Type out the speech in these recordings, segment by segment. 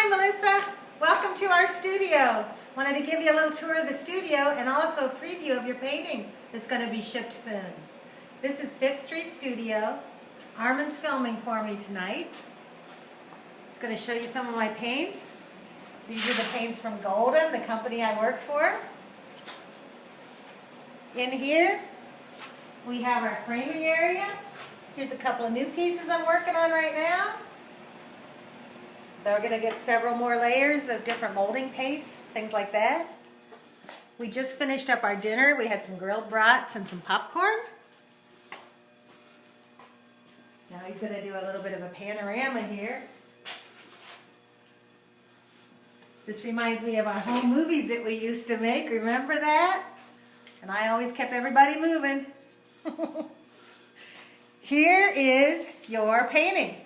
Hi, Melissa. Welcome to our studio. Wanted to give you a little tour of the studio and also a preview of your painting that's going to be shipped soon. This is 5th Street Studio. Armin's filming for me tonight. He's going to show you some of my paints. These are the paints from Golden, the company I work for. In here, we have our framing area. Here's a couple of new pieces I'm working on right now. They're going to get several more layers of different molding paste, things like that. We just finished up our dinner. We had some grilled brats and some popcorn. Now he's going to do a little bit of a panorama here. This reminds me of our home movies that we used to make. Remember that? And I always kept everybody moving. Here is your painting,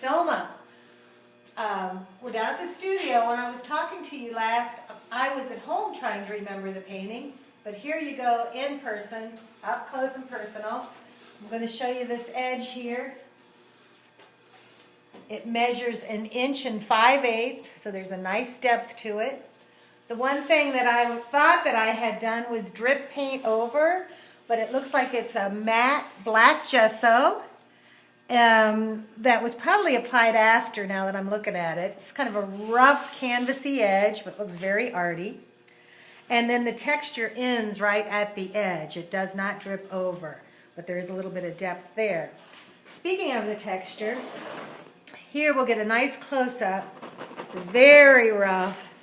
Duomo. We're down at the studio. When I was talking to you last, I was at home trying to remember the painting, but here you go in person, up close and personal. I'm going to show you this edge here. It measures 1 5/8 inches, so there's a nice depth to it. The one thing that I thought that I had done was drip paint over, but it looks like it's a matte black gesso. That was probably applied after, now that I'm looking at it. It's kind of a rough canvasy edge, but looks very arty. And then the texture ends right at the edge. It does not drip over, but there is a little bit of depth there. Speaking of the texture, here we'll get a nice close-up. It's very rough.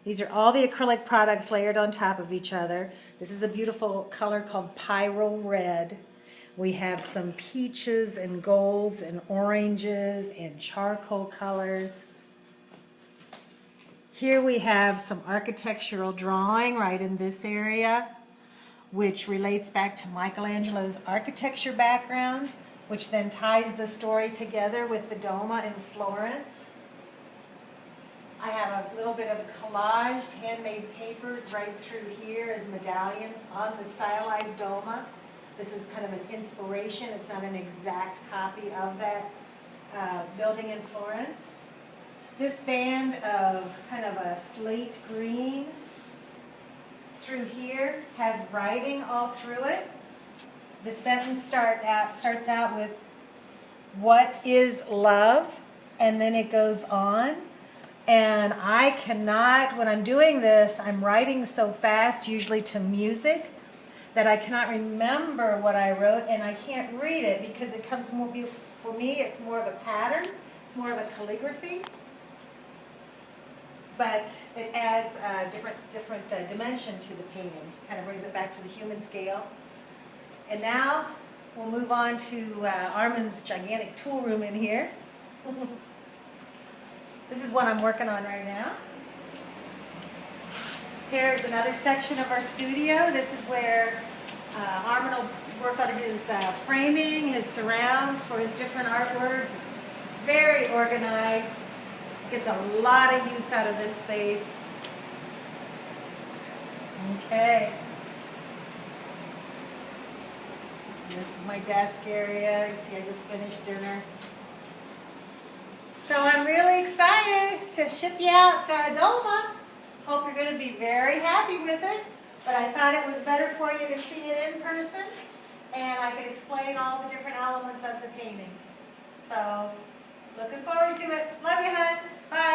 These are all the acrylic products layered on top of each other. This is the beautiful color called Pyro Red. We have some peaches and golds and oranges and charcoal colors. Here we have some architectural drawing right in this area, which relates back to Michelangelo's architecture background, which then ties the story together with the Duomo in Florence. I have a little bit of collaged handmade papers right through here as medallions on the stylized Duomo. This is kind of an inspiration. It's not an exact copy of that building in Florence. This band of kind of a slate green through here has writing all through it. The sentence starts out with, "What is love?" and then it goes on. And I cannot, when I'm doing this, I'm writing so fast, usually to music, that I cannot remember what I wrote, and I can't read it because it comes more, for me, it's more of a pattern. It's more of a calligraphy. But it adds a different dimension to the painting. Kind of brings it back to the human scale. And now we'll move on to Armin's gigantic tool room in here. This is what I'm working on right now. Here's another section of our studio. This is where Armin will work on his framing, his surrounds for his different artworks. It's very organized. Gets a lot of use out of this space. Okay. This is my desk area. You see, I just finished dinner. So I'm really excited to ship you out Duomo. Hope you're going to be very happy with it, but I thought it was better for you to see it in person, and I could explain all the different elements of the painting. So, looking forward to it. Love you, hon. Bye.